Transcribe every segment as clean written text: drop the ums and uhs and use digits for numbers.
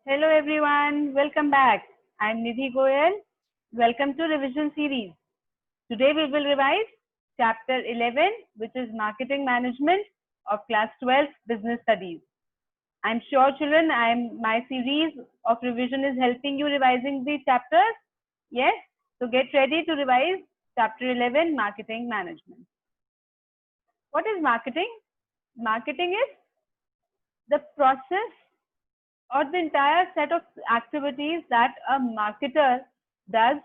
Hello everyone, welcome back. I'm Nidhi Goyal. Welcome to revision series. Today we will revise chapter 11, which is marketing management of class 12 business studies. I'm sure children, my series of revision is helping you revising the chapters. Yes, so get ready to revise chapter 11, marketing management. What is marketing? Marketing is the process or the entire set of activities that a marketer does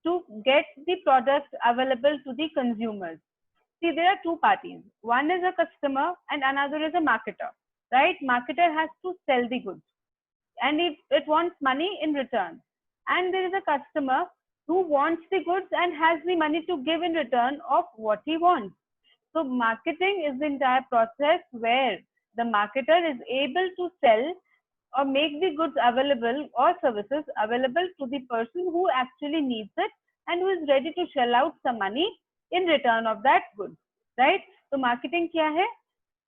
to get the products available to the consumers. See, there are two parties. One is a customer and another is a marketer, right? Marketer has to sell the goods and it wants money in return. And there is a customer who wants the goods and has the money to give in return of what he wants. So marketing is the entire process where the marketer is able to sell or make the goods available or services available to the person who actually needs it and who is ready to shell out some money in return of that good, right? तो marketing क्या है?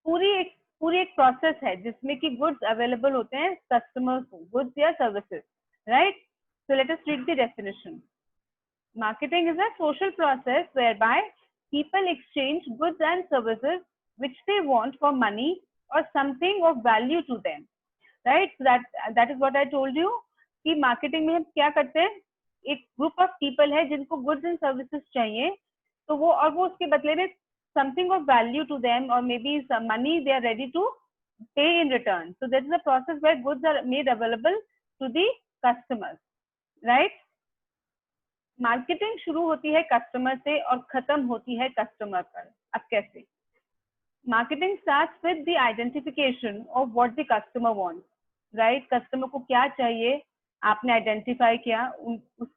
पूरी एक process है जिसमें कि goods available होते हैं कस्टमर्स को, गुड्स या services, right? So let us read the definition. Marketing is a social process whereby people exchange goods and services which they want for money or something of value to them. Right? So that is what I told you कि marketing में हम क्या करते हैं, एक group of people है जिनको goods and services चाहिए, तो वो उसके बदले में something of value to them or maybe some money they are ready to pay in return. So that is a process where goods are made available to the customers, right? Marketing शुरू होती है customer से और खत्म होती है customer पर. अब कैसे? Marketing starts with the identification of what the customer wants, right? Customer को क्या चाहिए आपने आइडेंटिफाई किया, उस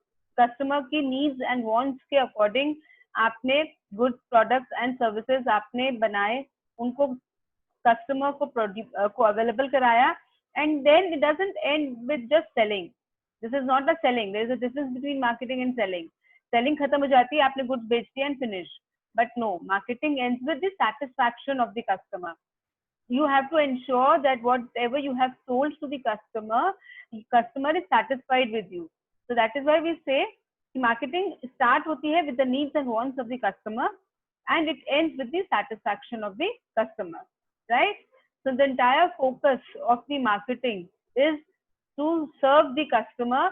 कस्टमर की नीड्स एंड वांट्स के अकॉर्डिंग आपने गुड प्रोडक्ट्स एंड सर्विसेज आपने बनाए, उनको कस्टमर को अवेलेबल कराया, and then it doesn't end with just selling. This is not a selling. There is a difference between marketing and selling. Selling खत्म हो जाती है, आपने गुड्स बेच दिया and finish. But no, marketing ends with the satisfaction of the customer. You have to ensure that whatever you have sold to the customer is satisfied with you. So that is why we say marketing start hoti hai with the needs and wants of the customer and it ends with the satisfaction of the customer, right? So the entire focus of the marketing is to serve the customer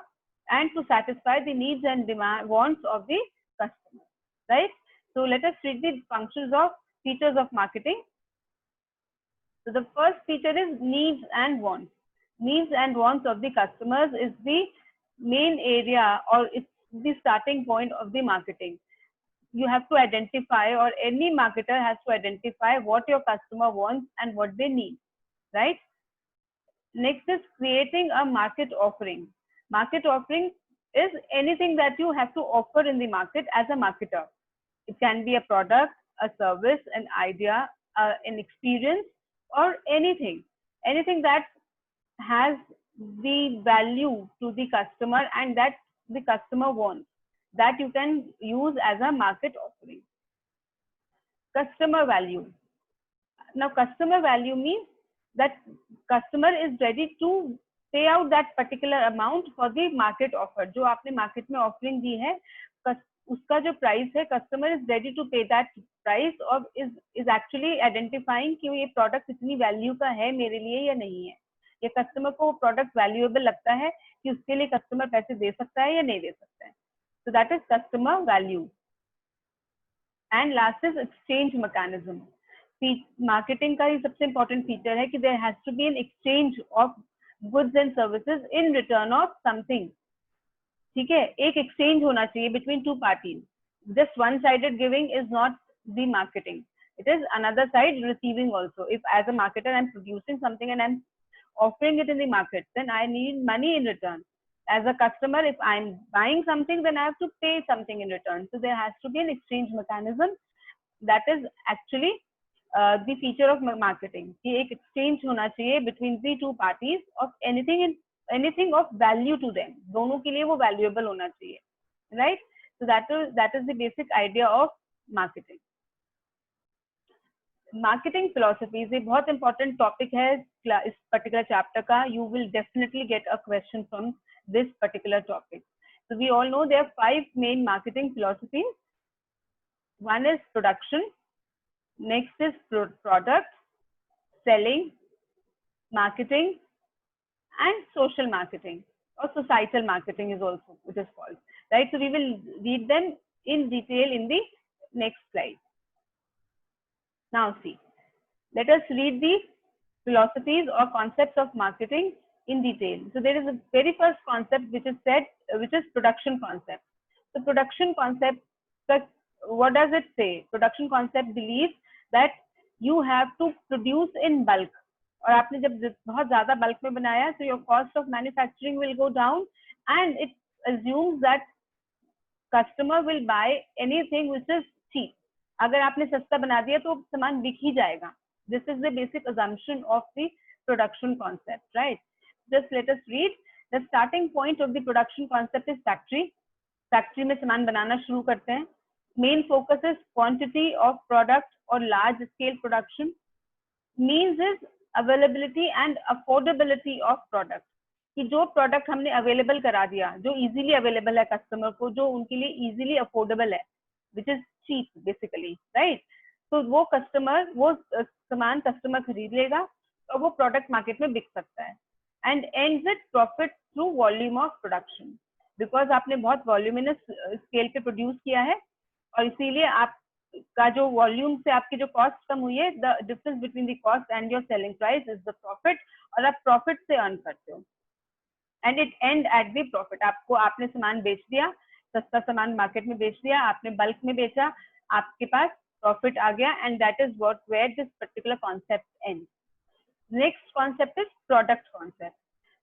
and to satisfy the needs and wants of the customer, right? So let us read the functions of features of marketing. So the first feature is needs and wants. Needs and wants of the customers is the main area or it's the starting point of the marketing. You have to identify, or any marketer has to identify what your customer wants and what they need, right? Next is creating a market offering. Market offering is anything that you have to offer in the market as a marketer. It can be a product, a service, an idea, an experience, or anything that has the value to the customer and that the customer wants, that you can use as a market offering. Customer value. Now, customer value means that customer is ready to pay out that particular amount for the market offer. जो आपने market में offering दी है, उसका जो price है, customer is ready to पे that price और is actually identifying कि ये प्रोडक्ट इतनी वैल्यू का है मेरे लिए या नहीं है. ये कस्टमर को प्रोडक्ट वैल्यूएबल लगता है कि उसके लिए कस्टमर पैसे दे सकता है या नहीं दे सकता है. So that is customer value. And last is exchange mechanism. Marketing का ही सबसे इंपॉर्टेंट फीचर है कि there has to be an exchange of goods and services in return of something. ठीक है, एक एक्सचेंज होना चाहिए between two parties. Just one sided giving is not the marketing. It is another side receiving also. If as a marketer I'm producing something and I'm offering it in the market, then I need money in return. As a customer, if I'm buying something, then I have to pay something in return. So there has to be an exchange mechanism. That is actually the feature of marketing. कि एक exchange होना चाहिए between the two parties of anything of value to them. दोनों के लिए वो valuable होना चाहिए, right? So that is the basic idea of marketing. Marketing philosophies एक बहुत इंपॉर्टेंट टॉपिक है इस particular chapter का, you will definitely get a question from this particular topic. So we all know there are 5 main marketing philosophies. One is production, next is product, selling, marketing, and social marketing, or societal marketing is also it is called, right? So we will read them in detail in the next slide. Now see, let us read the philosophies or concepts of marketing in detail. So there is a very first concept which is said, which is production concept. The production concept, what does it say? Production concept believes that you have to produce in bulk. और आपने जब बहुत ज़्यादा bulk में बनाया, so your cost of manufacturing will go down, and it assumes that customer will buy anything which is cheap. अगर आपने सस्ता बना दिया तो सामान बिक ही जाएगा. This is the basic assumption of the production concept, right? Just let us read. The starting point of the production concept is factory. Factory में सामान बनाना शुरू करते हैं. Main focus is quantity of product or large scale production. Means is availability and affordability of product. कि जो product हमने available करा दिया, जो इजीली अवेलेबल है कस्टमर को, जो उनके लिए इजीली अफोर्डेबल है, which is cheap basically, right? तो वो कस्टमर, वो सामान कस्टमर खरीद लेगा और वो प्रोडक्ट मार्केट में बिक सकता है. And ends with profit through volume of production, because आपने बहुत वॉल्यूमिनस स्केल पे प्रोड्यूस किया है और इसीलिए आपका जो वॉल्यूम से आपकी जो कॉस्ट कम हुई है, the difference between the cost and your selling price is the profit, और आप प्रॉफिट से अर्न करते हो. And it and at the profit. आपको, आपने सामान बेच दिया, सस्ता सामान मार्केट में बेच दिया, आपने बल्क में बेचा, आपके पास प्रॉफिट आ गया, and that is what where this particular concept end. Next concept is product concept.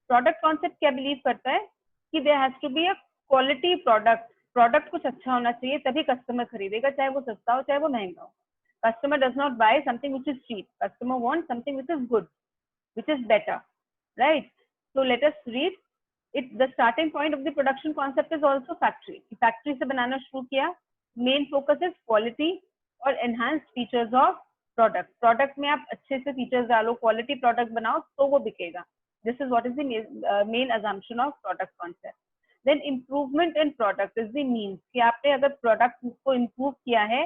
Product concept क्या बिलीव करता है कि there has to be a quality product. Product कुछ अच्छा होना चाहिए तभी कस्टमर खरीदेगा, चाहे वो सस्ता हो चाहे वो महंगा हो. Customer does not buy something which is cheap. Customer want something which is good, which is better, right? So let us read it. The starting point of the production concept is also factory. Factory से बनाना शुरू किया. Main focus is quality और enhanced features of product. Product में आप अच्छे से features डालो, quality product बनाओ तो वो बिकेगा. This is what is the main assumption of product concept. Then improvement in product is the means. कि आपने अगर product को improve किया है,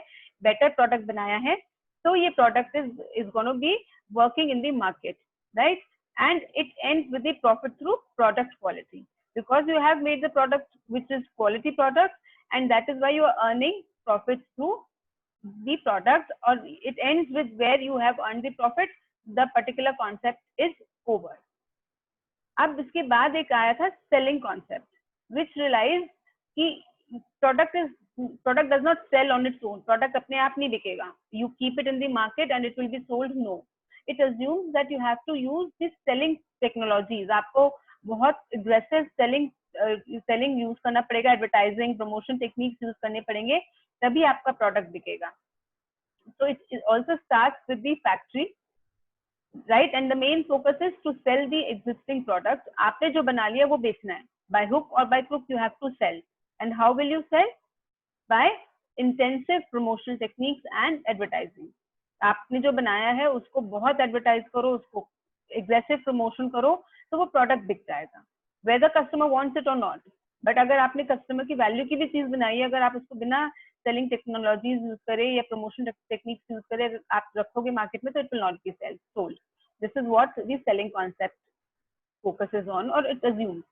better product बनाया है, तो ये product is going to be working in the market, right? And it ends with the profit through product quality, because you have made the product which is quality product, and that is why you are earning profits through the product, or it ends with where you have earned the profit. The particular concept is over. अब इसके बाद एक आया था selling concept, which realized कि product does not sell on its own. Product अपने आप नहीं बिकेगा. You keep it in the market and it will be sold. No. It assumes that you have to use this selling technologies. आपको बहुत aggressive selling use करना पड़ेगा, advertising, promotion techniques use करने पड़ेंगे, तभी आपका product बिकेगा. So it also starts with the factory, right? And the main focus is to sell the existing product. आपने जो बना लिया वो बेचना है. By hook or by crook you have to sell. And how will you sell? By intensive promotional techniques and advertising. आपने जो बनाया है उसको बहुत एडवर्टाइज करो, उसको एग्रेसिव प्रमोशन करो, तो वो प्रोडक्ट बिक जाएगा, वेदर कस्टमर वांट्स इट और नॉट. बट अगर आपने कस्टमर की वैल्यू की भी चीज बनाई है, अगर आप उसको बिना सेलिंग टेक्नोलॉजीज यूज करे या प्रमोशन टेक्निक्स यूज करे आप रखोगे मार्केट में, तो it will not be sold. This is what the selling concept focuses on, और it assumes,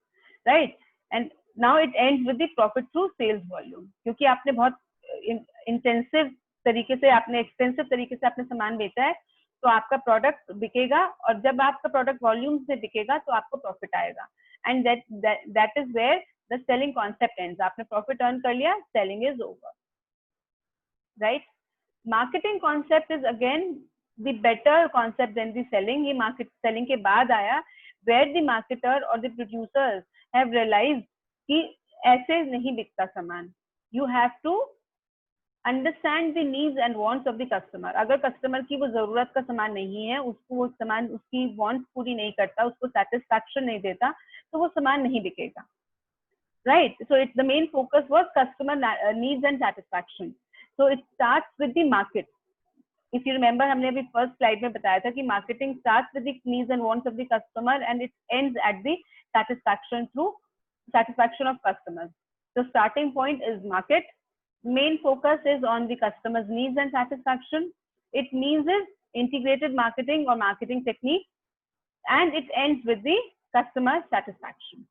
right? And now it ends with the profit through sales volume. क्योंकि आपने बहुत इंटेंसिव तरीके से, आपने एक्सपेंसिव तरीके से आपने सामान बेचा है, तो आपका प्रोडक्ट बिकेगा, और जब आपका प्रोडक्ट वॉल्यूम से बिकेगा तो आपको प्रॉफिट आएगा. And that is where the selling concept ends. आपने प्रॉफिट अर्न कर लिया, selling is over, right? Marketing concept is again the better concept than the selling. ये मार्केट सेलिंग के बाद आया, वेयर द मार्केटर और द प्रोड्यूसर्स हैव रियलाइज्ड कि ऐसे नहीं बिकता सामान. You have to understand the needs and wants of the customer. अगर कस्टमर की वो जरूरत का सामान नहीं है, उसको वो सामान उसकी वांट्स पूरी नहीं करता, उसको सेटिस्फैक्शन नहीं देता, तो वो सामान नहीं बिकेगा, right? So it's the main focus was customer needs and satisfaction. So it starts with the market. If you remember हमने अभी फर्स्ट स्लाइड में बताया था कि marketing starts with the needs and wants of the customer and it ends at the satisfaction of customers. The starting point is market. Main focus is on the customer's needs and satisfaction. It means is integrated marketing or marketing technique, and it ends with the customer satisfaction.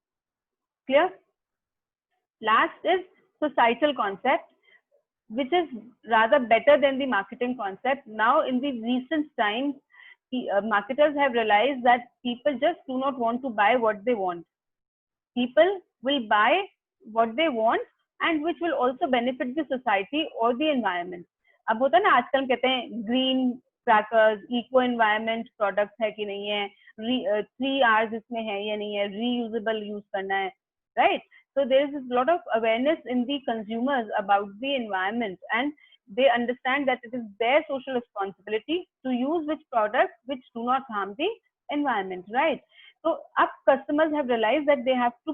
Clear? Last is societal concept, which is rather better than the marketing concept. Now, in the recent times, marketers have realized that people just do not want to buy what they want. People will buy what they want and which will also benefit the society or the environment. अब होता है ना, आजकल हम कहते हैं green crackers, eco environment products है कि नहीं है, 3 Rs इसमें है या नहीं है, रीयूजेबल यूज करना है, right? So there is a lot of awareness in the consumers about the environment, and they understand that it is their social responsibility to use which products which do not harm the environment, right? So up customers have realized that they have to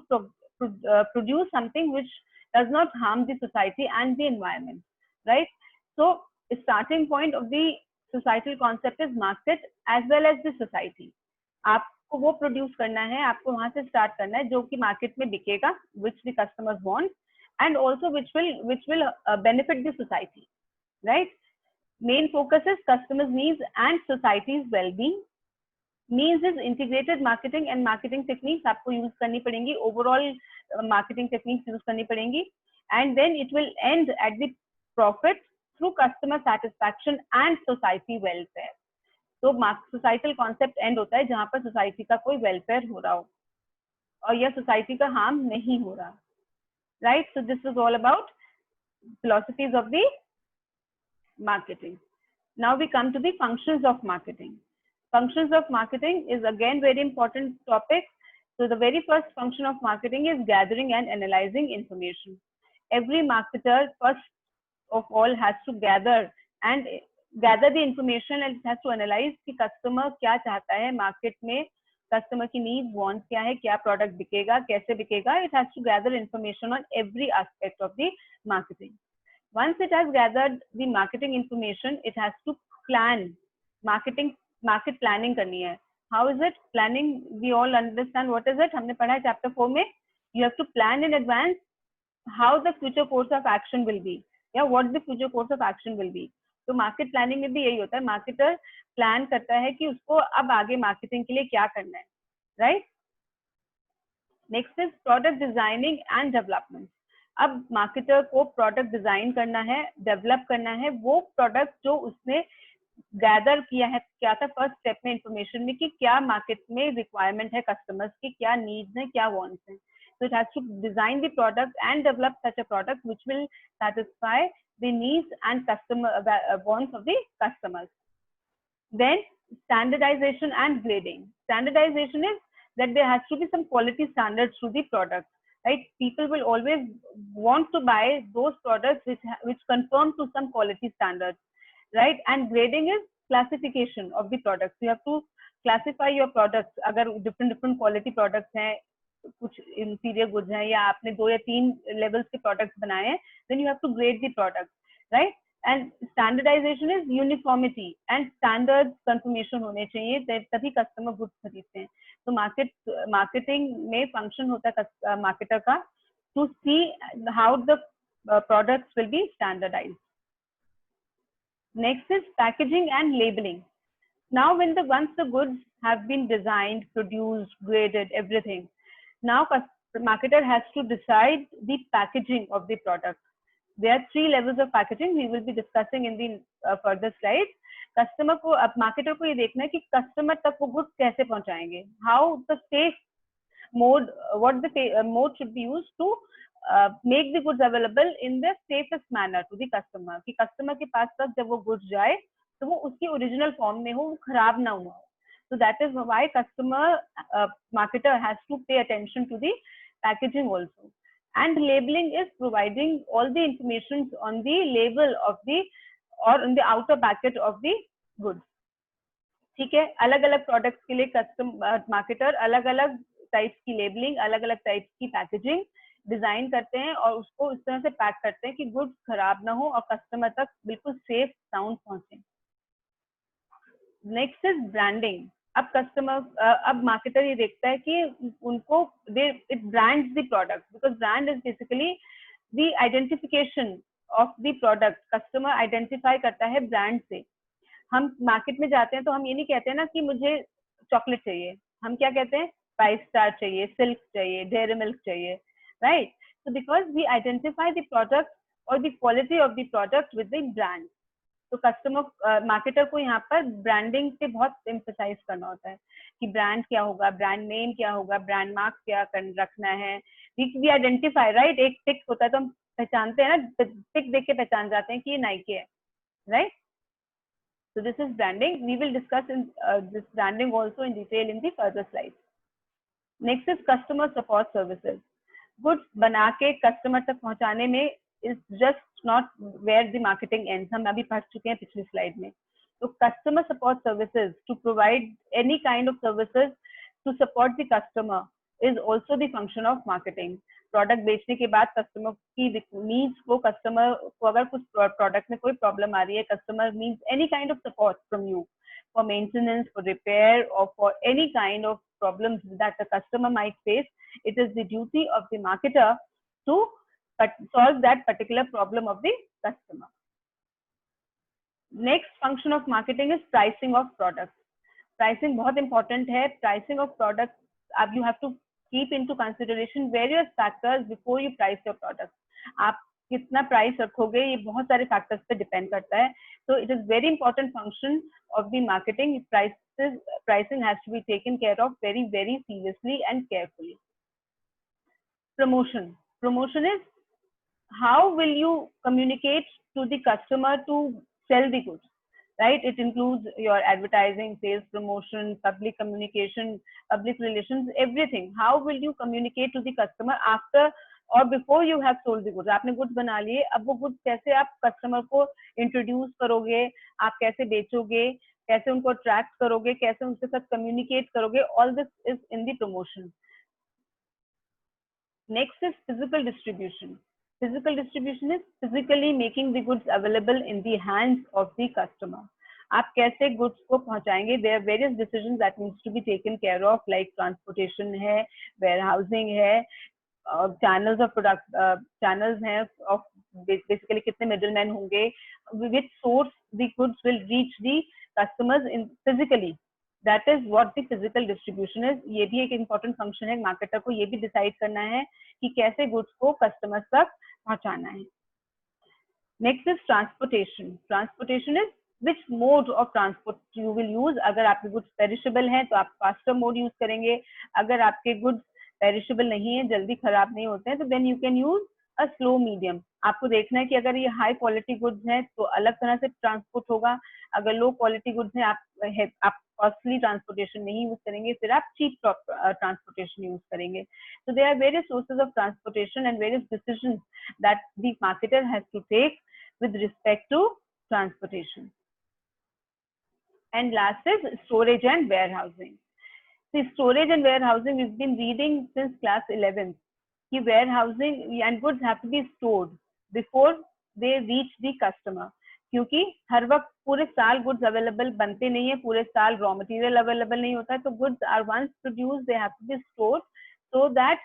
produce something which does not harm the society and the environment, right? So the starting point of the societal concept is market as well as the society. आपको वो produce करना है, आपको वहां से start करना है जो कि मार्केट में बिकेगा, which the customers want, and also which will benefit the society, right? Main focus is customers' needs and society's well-being. Means is integrated marketing and marketing techniques आपको यूज करनी पड़ेंगी, overall marketing techniques यूज करनी पड़ेंगी, and then it will end at the profit through customer satisfaction and society welfare. तो societal concept and होता है जहां पर सोसाइटी का कोई वेलफेयर हो रहा हो और यह सोसाइटी का हार्म नहीं हो रहा, right? So this is all about philosophies of the marketing. Now we come to the functions of marketing. Functions of marketing is again very important topic. So the very first function of marketing is gathering and analyzing information. Every marketer first of all has to gather the information and it has to analyze कि customer क्या चाहता है market में, customer की needs, wants क्या है, क्या product बिकेगा, कैसे बिकेगा. It has to gather information on every aspect of the marketing. Once it has gathered the marketing information, it has to plan market planning करनी है. How is it planning? We all understand what is it. हमने पढ़ा है chapter 4 में. You have to plan in advance how the future course of action will be. Yeah, what the future course of action will be. तो market planning में भी यही होता है, मार्केटर प्लान करता है कि उसको अब आगे मार्केटिंग के लिए क्या करना है, right? Next is product designing and development. अब मार्केटर को प्रोडक्ट डिजाइन करना है, डेवलप करना है, वो प्रोडक्ट जो उसने गैदर किया है, क्या था फर्स्ट स्टेप में इंफॉर्मेशन में कि क्या मार्केट में रिक्वायरमेंट है कस्टमर्स की, क्या नीड्स हैं, क्या वांट्स हैं. So it has to design the product and develop such a product which will satisfy the needs and customer wants of the customers. Then standardization and grading. Standardization is that there has to be some quality standards to the product, right? People will always want to buy those products which conform to some quality standards, right? And grading is classification of the products. You have to classify your products. अगर different quality products हैं, कुछ inferior goods हैं, या आपने 2 या 3 levels के products बनाए हैं, then you have to grade the product, right? And standardization is uniformity and standards confirmation होने चाहिए, तभी customer goods खरीदते हैं. तो marketing में function होता है marketer का to see how the products will be standardized. Next is packaging and labeling. Now once the goods have been designed, produced, graded, everything, now marketer has to decide the packaging of the product. There are 3 levels of packaging we will be discussing in the further slides. Customer को, अब marketer को ये देखना है कि customer तक वो goods कैसे पहुंचाएंगे, how the safe mode, what the mode should be used to make the goods available in the safest manner to the customer, कि कस्टमर के पास तक जब वो गुड्स जाए तो वो उसकी ओरिजिनल फॉर्म में हो, वो खराब ना हुआ हो. So that is why marketer has to pay attention to the packaging also. And labeling is providing all the information on the label of the or on the outer packet of the goods. ठीक है, अलग अलग products के लिए marketer अलग अलग types की labelling, अलग अलग टाइप्स की पैकेजिंग डिजाइन करते हैं और उसको इस तरह से पैक करते हैं कि गुड्स खराब ना हो और कस्टमर तक बिल्कुल सेफ साउंड पहुंचे. Next is branding. अब कस्टमर अब मार्केटर ये देखता है कि उनको it brands the product, because brand is basically the identification of the product. Customer identify करता है ब्रांड से. हम मार्केट में जाते हैं तो हम ये नहीं कहते हैं ना कि मुझे चॉकलेट चाहिए, हम क्या कहते हैं 5 स्टार चाहिए, सिल्क चाहिए, डेयरी मिल्क चाहिए, right. So because we identify the product or the quality of the product with the brand. तो कस्टमर मार्केटर को यहाँ पर ब्रांडिंग पे बहुत एम्फसाइज करना होता है कि ब्रांड क्या होगा, ब्रांड नेम क्या होगा, ब्रांड मार्क क्या रखना है. We identify, right. एक टिक होता है तो हम पहचानते हैं ना, टिक देख के पहचान जाते हैं कि ये नाइकी है, right. So this is branding. We will discuss this branding also in detail in the further slides. Next is customer support services. Goods बना के कस्टमर तक पहुंचाने में is just not where the marketing ends. हम अभी पढ़ चुके हैं पिछली स्लाइड में. तो customer support services, to provide any kind of services to support the customer, is also the function of marketing. Product बेचने के बाद कस्टमर की नीड्स को, कस्टमर को अगर कुछ प्रोडक्ट में कोई प्रॉब्लम आ रही है, customer needs any kind of support from you for maintenance, for repair, or for any kind of problems that the customer might face, it is the duty of the marketer to solve that particular problem of the customer. Next function of marketing is pricing of products. Pricing बहुत important है. Pricing of products, you have to keep into consideration various factors before you price your product. आप कितना price रखोगे ये बहुत सारे factors पे depend करता है. So it is very important function of the marketing. Pricing has to be taken care of very, very seriously and carefully. Promotion is how will you communicate to the customer to sell the goods, right? It includes your advertising, sales promotion, public communication, public relations, everything. How will you communicate to the customer after और before you have sold the goods. आपने goods बना लिए, अब वो goods कैसे आप customer को introduce करोगे, आप कैसे बेचोगे, कैसे उनको अट्रैक्ट करोगे, कैसे उनके साथ कम्युनिकेट करोगे, all this is in the promotion. Next is physical distribution. Physical distribution is physically making the goods available in the hands of the customer. आप कैसे गुड्स को पहुंचाएंगे. There are various decisions that needs to be taken care of, like transportation है, warehousing है, channels of product, channels हैं of basically कितने middlemen होंगे, which source the goods will reach the customers in physically. That is what the physical distribution is. ये भी एक important function है. Marketer को ये भी डिसाइड करना है कि कैसे गुड्स को कस्टमर्स तक पहुंचाना है. Next is transportation. Transportation is which mode of transport you will use. अगर आपके गुड्स पेरिशेबल हैं तो आप फास्टर मोड यूज करेंगे. अगर आपके गुड्स पेरिशेबल नहीं है, जल्दी खराब नहीं होते हैं, तो then you can use a slow medium. आपको देखना है कि अगर ये हाई क्वालिटी गुड्स हैं तो अलग तरह से ट्रांसपोर्ट होगा. अगर लो क्वालिटी गुड्स हैं, आप कॉस्टली ट्रांसपोर्टेशन नहीं यूज करेंगे, फिर आप चीप ट्रांसपोर्टेशन यूज करेंगे. So there are various sources of transportation and various decisions that the marketer has to take with respect to transportation. And last is storage and warehousing. See, storage and warehousing, we've been reading since class 11th. कि warehousing and goods have to be stored before they reach the customer. क्योंकि हर वक्त पूरे साल goods available बनते नहीं है, पूरे साल रॉ मटेरियल अवेलेबल नहीं होता है. तो goods are once produced, they have to be stored so that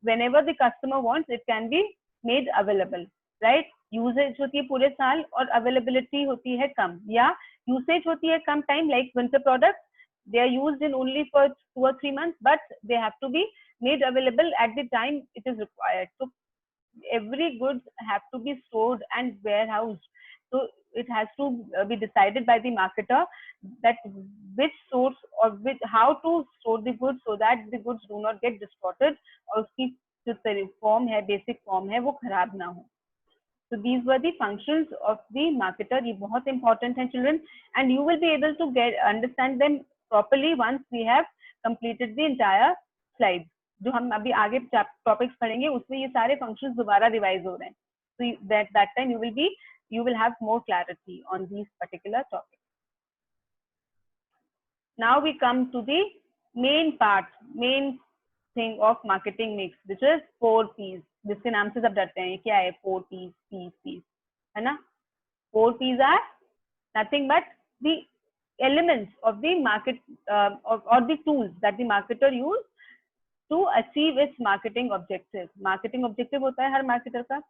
whenever the customer wants, it can be made available, right? Usage होती है पूरे साल और अवेलेबिलिटी होती है कम, या यूसेज होती है कम time, like winter products, they are used in only for 2 or 3 months, but they have to be made available at the time it is required. So every goods have to be stored and warehoused. So it has to be decided by the marketer that which source or how to store the goods so that the goods do not get distorted और उसकी जो form है, basic form है, वो खराब ना हो. So these were the functions of the marketer. ये बहुत important हैं children, and you will be able to understand them properly once we have completed the entire slide. जो हम अभी आगे टॉपिक्स पढ़ेंगे उसमें ये सारे फंक्शंस दोबारा रिवाइज हो रहे हैं. So that time you will have more clarity on these particular topics. Now we come to the main thing of marketing mix, which is 4 P's. जिसके नाम से सब डरते हैं. ये क्या है? 4 P's, है ना? 4 P's are nothing but the elements of the market or the tools that the marketer use to achieve its marketing objective. Marketing objective होता है हर marketer का,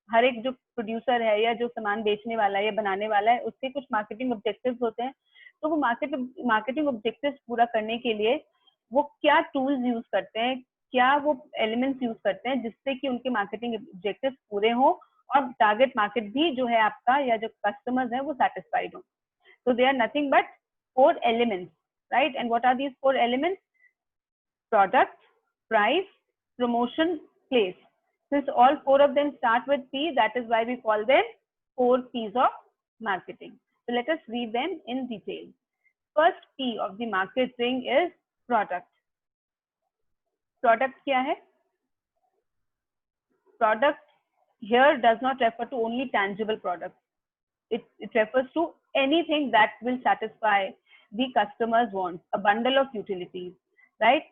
हर एक जो producer है या जो सामान बेचने वाला है या बनाने वाला है उसके कुछ marketing objectives होते हैं. तो वो marketing objectives पूरा करने के लिए वो क्या tools use करते हैं, क्या वो elements use करते हैं जिससे कि उनके marketing objectives पूरे हो और target market भी जो है आपका या जो customers हैं वो satisfied हो. So they are nothing but 4 elements, right? And what are these 4 elements? Product, price, promotion, place. Since all 4 of them start with P, that is why we call them 4 P's of marketing. So let us read them in detail. First P of the marketing is product. Product क्या है? Product here does not refer to only tangible products. It refers to anything that will satisfy the customer's wants, a bundle of utilities, right?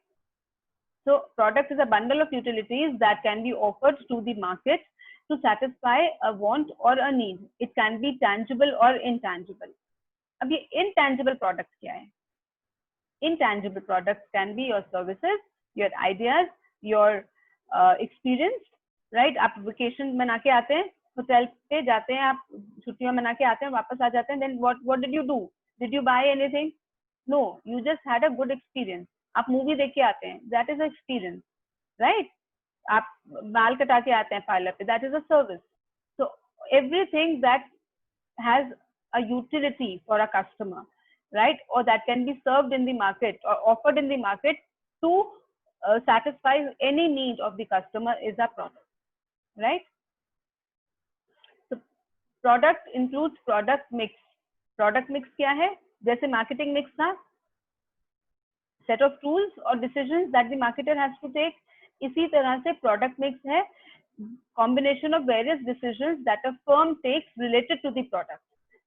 So product is a bundle of utilities that can be offered to the market to satisfy a want or a need. It can be tangible or intangible. अब ये intangible products क्या है? Intangible products can be your services, your ideas, your experience, right? आप vacation मना के आते हैं, hotel पे जाते हैं, आप छुट्टियां मना के आते हैं, वापस आ जाते हैं. Then what did you do? Did you buy anything? No, you just had a good experience. आप मूवी देख के आते हैं, that is an experience, right? आप बाल कटा के आते हैं पार्लर पे, that is a service. So everything that has a utility for a customer, right, or that can be served in the market or offered in the market to satisfy any need of the customer is a product, right? So product includes product mix. Product mix क्या है? जैसे marketing mix था, set of tools or decisions that the marketer has to take. इसी तरह से product mix है combination of various decisions that a firm takes related to the product.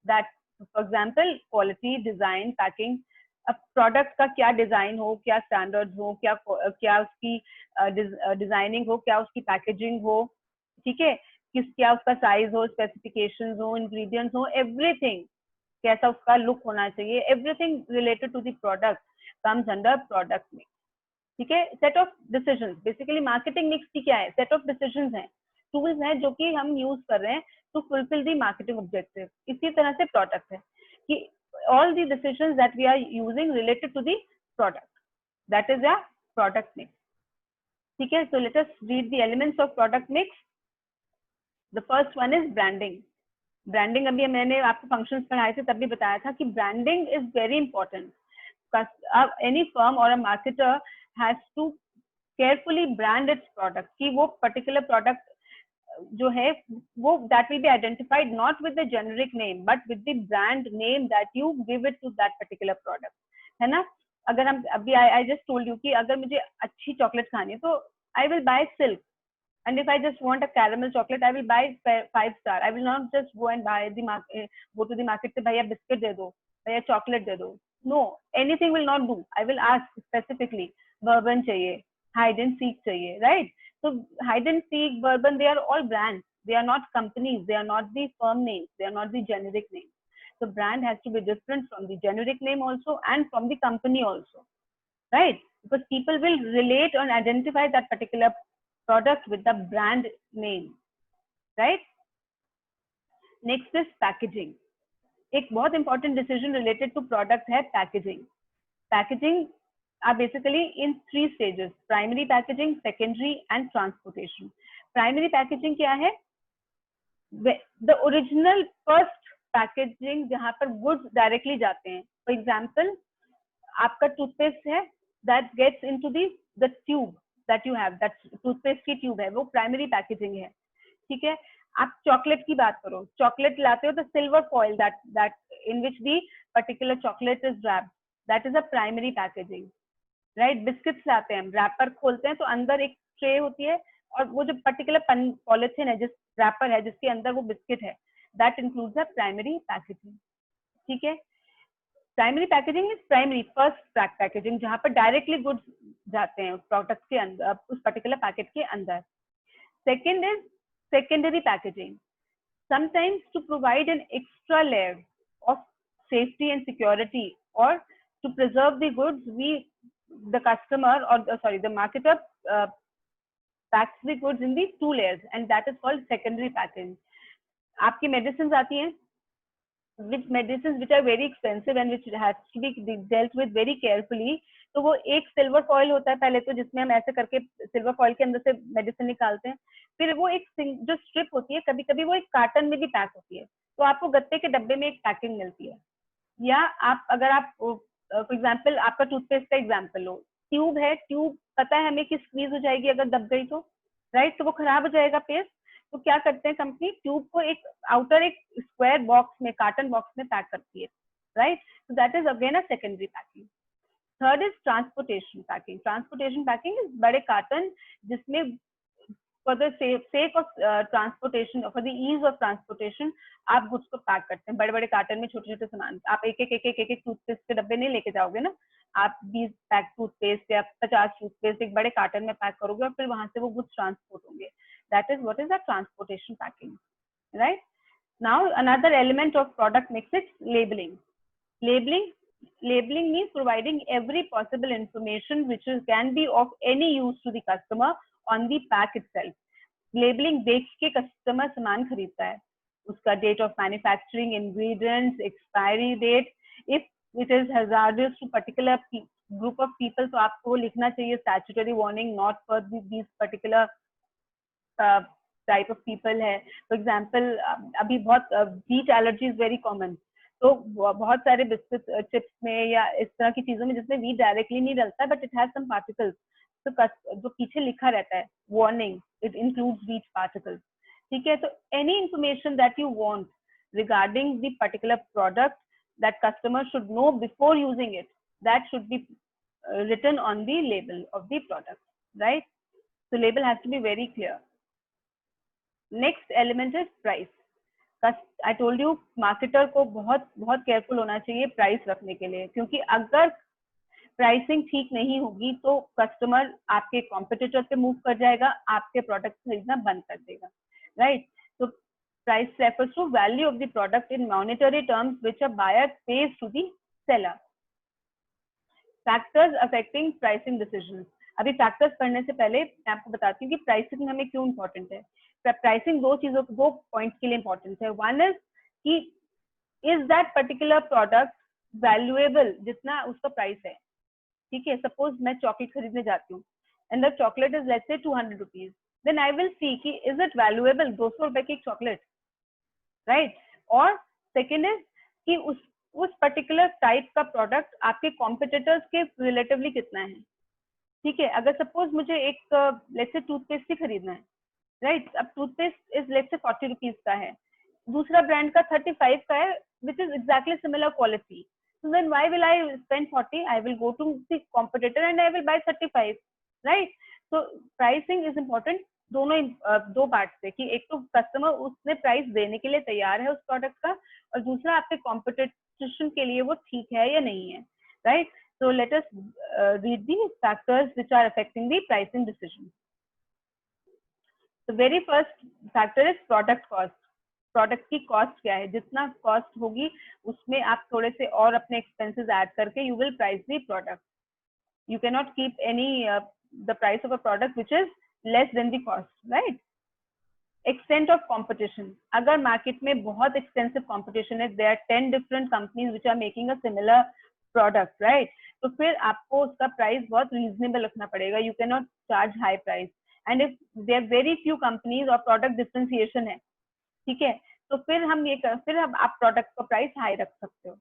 That, for example, quality, design, packing. अब product का क्या design हो, क्या standards हो, क्या उसकी designing हो, क्या उसकी packaging हो, ठीक है, क्या उसका size हो, specifications हो, ingredients हो, everything, कैसा उसका look होना चाहिए, everything related to the product comes under product mix. ठीक है. Set of decisions, basically marketing mix की क्या है? Set of decisions हैं, tools हैं जो कि हम use कर रहे हैं to fulfill the marketing objective. इसी तरह से product है कि all the decisions that we are using related to the product, that is a product mix. ठीक है. So let us read the elements of product mix. The first one is branding. Branding अभी मैंने आपको functions पढ़ाए थे तब भी बताया था कि branding is very important. Any firm or a marketer has to carefully brand its product कि वो particular product जो है वो that will be identified not with the generic name but with the brand name that you give it to that particular product, है ना. अगर हम अभी I just told you कि अगर मुझे अच्छी चॉकलेट खानी है तो I will buy Silk, and if I just want a caramel chocolate I will buy 5-star. I will not just go and buy go to the market से भैया biscuit दे दो, भैया चॉकलेट दे दो. No, anything will not do. I will ask specifically, bourbon चाहिए, hide and seek चाहिए, right? So hide and seek, bourbon, they are all brands. They are not companies. They are not the firm names. They are not the generic names. So brand has to be different from the generic name also and from the company also, right? Because people will relate and identify that particular product with the brand name, right? Next is packaging. एक बहुत important decision related to product है packaging. Packaging are basically in 3 stages: primary packaging, secondary and transportation. Primary packaging क्या है? The original first packaging जहाँ पर goods directly जाते हैं. For example, आपका toothpaste है that gets into the tube that you have, that toothpaste की tube है, वो primary packaging है. ठीक है. आप चॉकलेट की बात करो, चॉकलेट लाते हो तो silver foil that in which the particular chocolate is wrapped, that is a primary packaging, right? Biscuits लाते हैं, रैपर खोलते हैं तो अंदर एक ट्रे होती है और वो जो पर्टिकुलर पॉलिथीन है, जिस रैपर है जिसके अंदर वो बिस्किट है, that includes a primary packaging. ठीक है. Primary packaging is primary first packaging जहां पर डायरेक्टली गुड्स जाते हैं प्रोडक्ट के अंदर, उस पर्टिकुलर पैकेट के अंदर. Second is secondary packaging, sometimes to provide an extra layer of safety and security, or to preserve the goods, the customer, or the marketer packs the goods in the 2 layers, and that is called secondary packing. आपकी medicines आती हैं, which medicines which are very expensive and which has to be dealt with very carefully, तो वो एक silver foil होता है पहले तो, जिसमें हम ऐसे करके सिल्वर फॉइल के अंदर से मेडिसिन निकालते हैं, फिर वो एक जो स्ट्रिप होती है, कभी कभी वो एक कार्टन में भी पैक होती है, तो आपको गत्ते के डब्बे में एक पैकिंग मिलती है। या आप अगर आप फॉर एग्जाम्पल आपका टूथपेस्ट का एग्जाम्पल लो, ट्यूब है, ट्यूब पता है हमें कि स्क्वीज हो जाएगी अगर दब गई तो, राइट, तो वो खराब हो जाएगा पेस्ट, तो क्या करते हैं कंपनी, ट्यूब को एक आउटर एक स्क्वायर बॉक्स में, कार्टन बॉक्स में पैक करती है, right, so that is again a secondary packing. Third is transportation packing. Transportation packing is बड़े कार्टन जिसमें for the sake of transportation, for the ease of transportation, आप goods को pack करते हैं बड़े बड़े कार्टन में, छोटे छोटे सामान, आप एक एक टूथपेस्ट के डब्बे नहीं लेके जाओगे ना, आप 20 पैक टूथपेस्ट या 50 टूथपेस्ट एक बड़े कार्टन में पैक करोगे और फिर वहां से वो गुड्स ट्रांसपोर्ट होंगे. That is what is the transportation packing, right? Now another element of product mix is labeling. Labeling means providing every possible information which can be of any use to the customer on the pack itself. Labeling देख के customer सामान खरीदता है, उसका date of manufacturing, ingredients, expiry date, if it is hazardous to particular group of people, तो आपको वो लिखना चाहिए statutory warning, not for these particular type of people है. फॉर एग्जाम्पल अभी बहुत heat allergy is very common, तो बहुत सारे बिस्किट चिप्स में या इस तरह की चीजों में जिसमें वीट डायरेक्टली नहीं डलता but it has some particles, तो जो पीछे लिखा रहता है warning, it includes wheat particles, ठीक है. तो any information that you want regarding the particular product that customer should know before using it, that should be written on the label of the product, right? So label has to be very clear. Next element is price. I told you marketer को बहुत बहुत careful होना चाहिए price रखने के लिए, क्योंकि अगर प्राइसिंग ठीक नहीं होगी तो कस्टमर आपके कॉम्पिटिटर पे मूव कर जाएगा, आपके प्रोडक्ट खरीदना बंद कर देगा, राइट. तो price refers to value of the product in monetary terms which a buyer pays to the seller. Factors affecting pricing decisions. अभी फैक्टर्स पढ़ने से पहले मैं आपको बताती हूँ कि प्राइसिंग हमें क्यों इंपॉर्टेंट है. प्राइसिंग दो पॉइंट्स के लिए इंपॉर्टेंट है. वन इज कि is that particular product valuable जितना उसका प्राइस है, ठीक है. सपोज मैं चॉकलेट खरीदने जाती हूँ and the chocolate is let's say 200 rupees, then I will see कि इज इट वैल्यूएबल 200 रुपए की चॉकलेट, राइट. और सेकेंड इज कि उस पर्टिकुलर टाइप का प्रोडक्ट आपके कॉम्पिटिटर्स के रिलेटिवली कितना है, ठीक है. अगर सपोज मुझे एक लेट्स से टूथपेस्ट ही खरीदना है, राइट. अब टूथपेस्ट इज लेट्स से 40 रुपीज का है, दूसरा ब्रांड का 35 का है, which is exactly similar quality. So then why will I spend 40? I will go to the competitor and I will buy 35, right? So pricing is important. दोनों दो part से, कि एक तो कस्टमर उसने प्राइस देने के लिए तैयार है उस प्रोडक्ट का, और दूसरा आपके कॉम्पिटिशन के लिए वो ठीक है या नहीं है, right. So let us read the factors which are affecting the pricing decision. The very first factor is product cost. Product की कॉस्ट क्या है, जितना कॉस्ट होगी उसमें आप थोड़े से और अपने एक्सपेंसेस ऐड करके you will price the product. You can not keep any the price of a product which is less than the cost, right. Extent of competition. अगर मार्केट में बहुत एक्सटेंसिव कंपटीशन है, there are 10 different companies which are making a similar product, right, तो फिर आपको उसका price बहुत reasonable रखना पड़ेगा. You can not charge high price. And if there are very few companies और प्रोडक्ट डिफरेंशिएशन है, ठीक है, तो फिर आप प्रोडक्ट का प्राइस हाई रख सकते हो.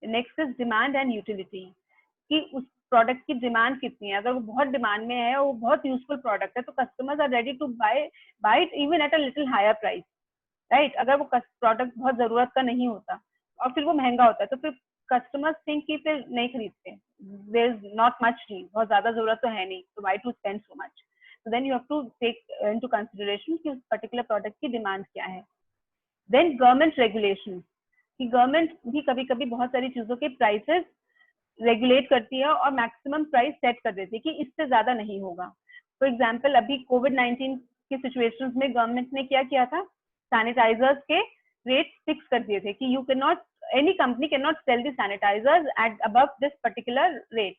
Next is demand and utility, कि उस प्रोडक्ट की डिमांड कितनी है. अगर वो बहुत डिमांड में है, वो बहुत यूजफुल प्रोडक्ट है, तो customers are ready to buy it even at a little higher price, right. अगर वो प्रोडक्ट बहुत जरूरत का नहीं होता और फिर वो महंगा होता है, तो फिर कस्टमर्स थिंक कि फिर नहीं खरीदते, there is not much need, बहुत ज्यादा जरूरत तो है नहीं, तो why to spend so much. So then you have to take into consideration कि उस पर्टिकुलर प्रोडक्ट की डिमांड क्या है. Then government regulations, कि गवर्नमेंट भी कभी कभी बहुत सारी चीजों के प्राइसेस रेगुलेट करती है और मैक्सिमम प्राइस सेट कर देती है कि इससे ज्यादा नहीं होगा. फॉर एग्जाम्पल अभी कोविड-19 की सिचुएशंस में गवर्नमेंट ने क्या किया था, सैनिटाइजर्स के रेट फिक्स कर दिए थे कि you can not any company cannot sell the sanitizers at above this particular rate.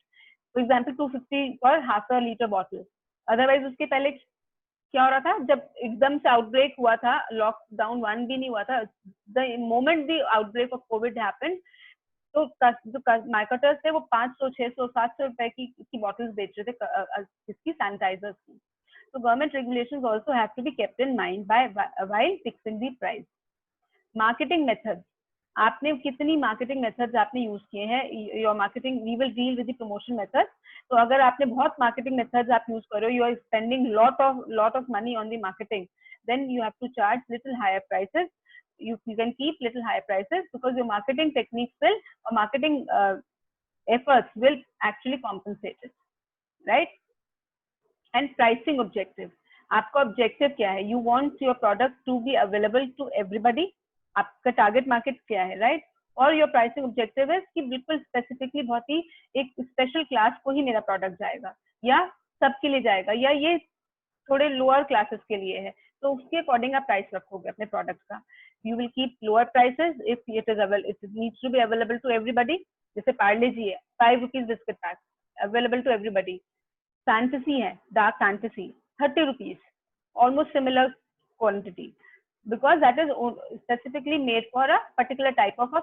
For example 250 for half a liter bottle. Otherwise उसके पहले क्या हो रहा था, जब एकदम से आउटब्रेक हुआ था, लॉकडाउन 1 भी नहीं हुआ था, the moment the outbreak of Covid happened, तो जो मार्केटर्स थे वो 500, 600, 700 रुपए की बॉटल्स बेच रहे थे इसकी सैनिटाइजर्स की. So government regulations also have to be kept in mind while fixing the price. Marketing methods. आपने कितनी मार्केटिंग मेथड्स आपने यूज किए हैं. Your marketing, we will deal with the promotion methods. तो अगर आपने बहुत मार्केटिंग मेथड्स आप यूज कर रहे हो, you are spending lot of money on the marketing, then you have to charge little higher prices. You can keep little higher prices because your marketing techniques will, or marketing efforts will actually compensate it, right? And pricing objective. आपका objective क्या है? You want your product to be available to everybody. आपका target market क्या है, right? और your pricing objective is कि बिल्कुल specifically बहुत ही एक special class को ही मेरा product जाएगा, या सबके लिए जाएगा, या ये थोड़े lower classes के लिए है, तो उसके अकॉर्डिंग आप प्राइस रखोगे अपने प्रोडक्ट का. You will keep lower prices if it needs to be available to everybody. जैसे पार्ले जी है, 5 rupees biscuit pack, available to everybody. Fantasy है, dark fantasy, 30 rupees, almost similar quantity, because that is specifically made for a particular type of a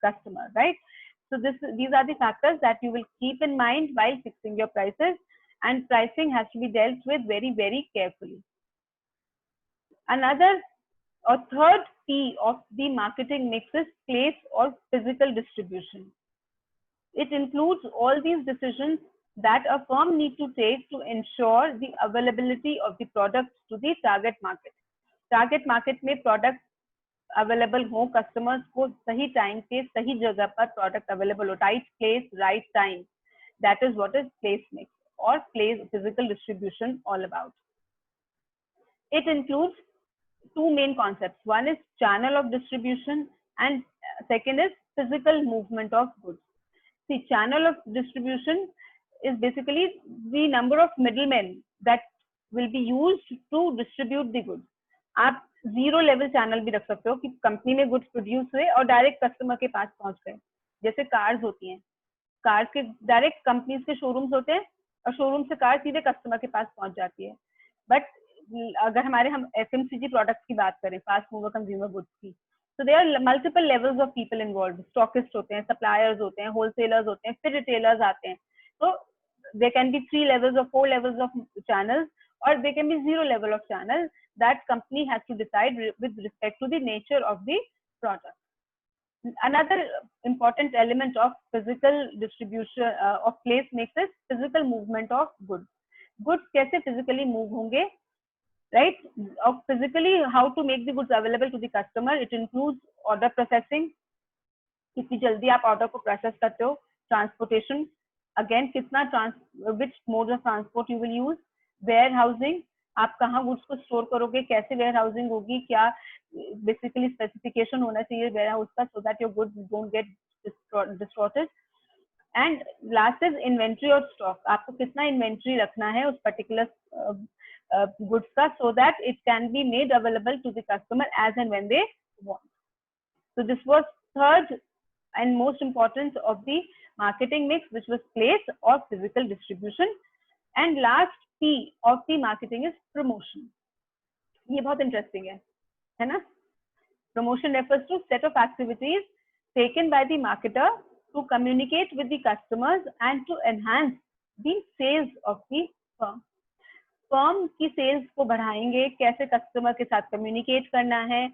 customer, right? So these are the factors that you will keep in mind while fixing your prices, and pricing has to be dealt with very, very carefully. Another or third P of the marketing mix is place or physical distribution. It includes all these decisions that a firm needs to take to ensure the availability of the products to the target market. Target market में product available हो, customers को सही time पे सही जगह पर product available हो, right place, right time. That is what is place mix or place physical distribution all about. It includes two main concepts. One is channel of distribution and second is physical movement of goods. See, channel of distribution is basically the number of middlemen that will be used to distribute the goods. आप zero level channel भी रख सकते हो कि company में goods produce हुए और direct customer के पास पहुंच गए. जैसे कार्स होती हैं, कार्स के डायरेक्ट कंपनीज के शोरूम्स होते हैं और शोरूम से कार सीधे कस्टमर के पास पहुंच जाती है. बट अगर हम FMCG प्रोडक्ट्स की बात करें, फास्ट मूवर कंज्यूमर गुड्स की, तो there are multiple levels of people involve. Stockist होते हैं, सप्लायर्स होते हैं, होलसेलर्स होते हैं, फिर रिटेलर्स आते हैं. तो there can be 3 levels or 4 levels of channels, or there can be 0 level of channel that company has to decide with respect to the nature of the product. Another important element of physical distribution of place mix is physical movement of goods. Goods कैसे physically move होंगे, right? Of physically how to make the goods available to the customer. It includes order processing, कितनी जल्दी आप order को process करते हो. Transportation, again कितना which mode of transport you will use. Warehousing, आप कहाँ गुड्स को स्टोर करोगे, कैसे वेयर हाउसिंग होगी, क्या बेसिकली स्पेसिफिकेशन होना चाहिए वेयर हाउस का, so that your goods don't get distorted. And last is inventory और स्टॉक. आपको कितना इन्वेंट्री रखना है उस पर्टिकुलर गुड्स का, so that it can be made available to the customer as and when they want. So this was third and most important of the marketing mix, which was place or physical distribution. And last P of the marketing is promotion. ये बहुत interesting है ना? Promotion refers to set of activities taken by the marketer to communicate with the customers and to enhance the sales of the firm. Firm की sales को बढ़ाएंगे, कैसे customer के साथ कम्युनिकेट करना है,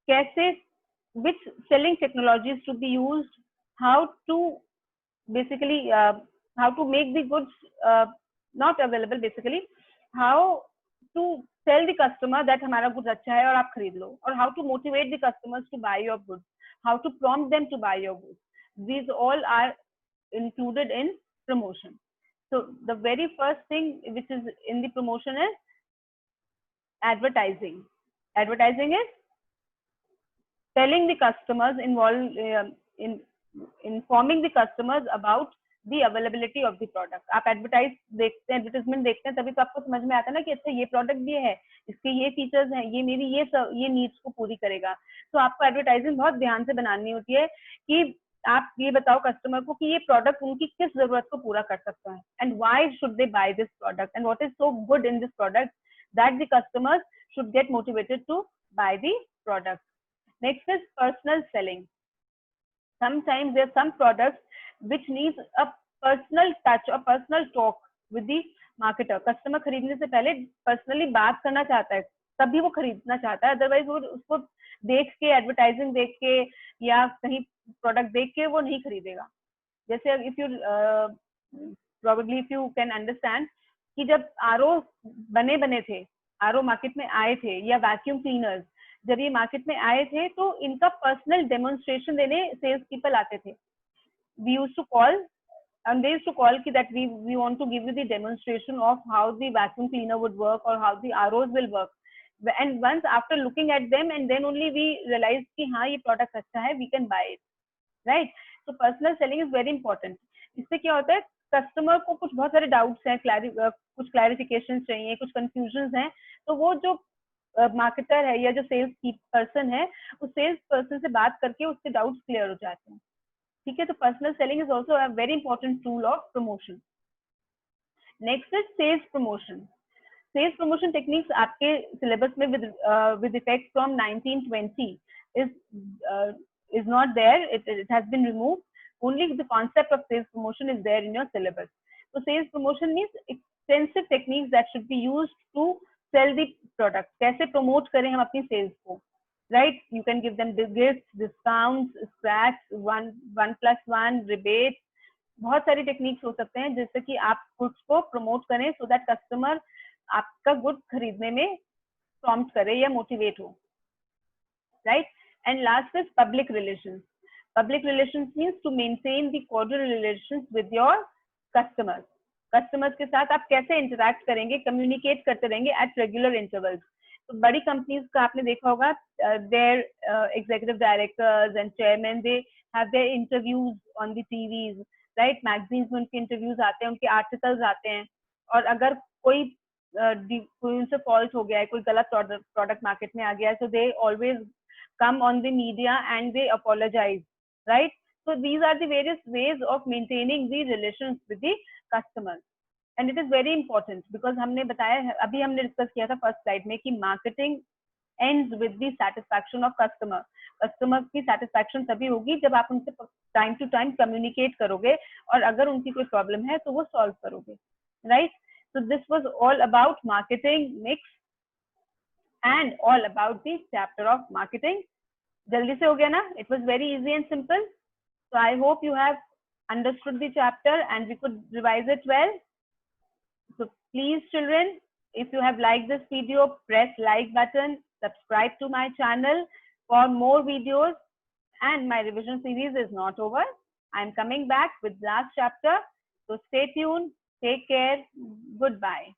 कैसे which selling technologies to be used, how to basically how to make the goods not available, basically how to tell the customer that हमारा गुड्स अच्छा है और आप खरीद लो, और how to motivate the customers to buy your goods, how to prompt them to buy your goods. These all are included in promotion. So the very first thing which is in the promotion is advertising. Advertising is telling the customers, informing the customers about the availability of the product. आप advertisement देखते हैं तभी तो आपको समझ में आता है ना कि अच्छा ये प्रोडक्ट ये है, इसके ये फीचर्स हैं, ये मेरी ये नीड्स को पूरी करेगा। तो आपको एडवर्टाइजिंग बहुत ध्यान से बनानी होती है कि आप ये बताओ कस्टमर को कि ये प्रोडक्ट उनकी किस जरूरत को पूरा कर सकता है, and why should they buy this product, and what is so good in this product that the customers should get motivated to buy the product. Next is personal selling. Sometimes there are some products which needs a personal touch or personal talk with the marketer. Customer खरीदने से पहले personally बात करना चाहता है, तभी वो खरीदना चाहता है, अदरवाइज वो उसको देख के, एडवर्टाइजिंग देख के या कहीं प्रोडक्ट देख के वो नहीं खरीदेगा। जैसे if you probably if you can understand कि जब आरओ बने थे, आरओ मार्केट में आए थे, या वैक्यूम क्लीनर्स जब ये मार्केट में आए थे, तो इनका पर्सनल डेमोन्स्ट्रेशन देने सेल्स पीपल आते थे। We used to call and they used to call that we want to give you the demonstration of how the vacuum cleaner would work or how the ROs will work. And once after looking at them, and then only we realized कि हाँ ये product अच्छा है, we can buy it, right? So personal selling is very important. इससे क्या होता है, customer को कुछ बहुत सारे डाउट्स हैं, कुछ क्लैरिफिकेशन चाहिए, कुछ कंफ्यूजन हैं, तो वो जो मार्केटर है या जो सेल्स की पर्सन है, उस सेल्स पर्सन से बात करके उसके डाउट्स क्लियर हो जाते हैं। ठीक है, तो personal selling is also a very important tool of promotion. Next is sales promotion. Sales promotion techniques आपके सिलेबस में with effect from 1920 is not there. It has been removed. Only the concept of sales promotion is there in your syllabus. So sales promotion means extensive techniques that should be used to sell the product. कैसे promote करें हम अपनी sales को, right? You can give them gifts, discounts, scratch, 1+1 rebate. बहुत सारी techniques हो सकते हैं जिससे कि आप गुड्स को प्रमोट करें सो दैट कस्टमर आपका गुड खरीदने में प्रॉम्प्ट करे या मोटिवेट हो, right? And last is public relations. Public relations means to maintain the cordial relations with your customers. Customers के साथ आप कैसे इंटरेक्ट करेंगे, कम्युनिकेट करते रहेंगे एट रेगुलर इंटरवल्स. तो बड़ी कंपनीज का आपने देखा होगा, there executive directors and chairman, they have their interviews on the TVs, right? Magazines में उनके इंटरव्यूज आते हैं, उनके आर्टिकल्स आते हैं, और अगर कोई उनसे फॉल्ट हो गया है, कोई गलत प्रोडक्ट मार्केट में आ गया है, so they always come on the media and they apologize, right? So these are the various ways of maintaining the relations with the customers, and it is very important because हमने बताया, अभी हमने discuss किया था first slide में कि marketing ends with the satisfaction of customer. Customer की satisfaction तभी होगी जब आप उनसे टाइम टू टाइम कम्युनिकेट करोगे, और अगर उनकी कोई प्रॉब्लम है तो वो सॉल्व करोगे, right? So this was all about marketing mix and all about the chapter of marketing. जल्दी से हो गया ना? It was very easy and simple. So I hope you have understood the chapter and we could revise it well. So please children, if you have liked this video, press like button, subscribe to my channel for more videos, and my revision series is not over. I'm coming back with last chapter. So stay tuned, take care, goodbye.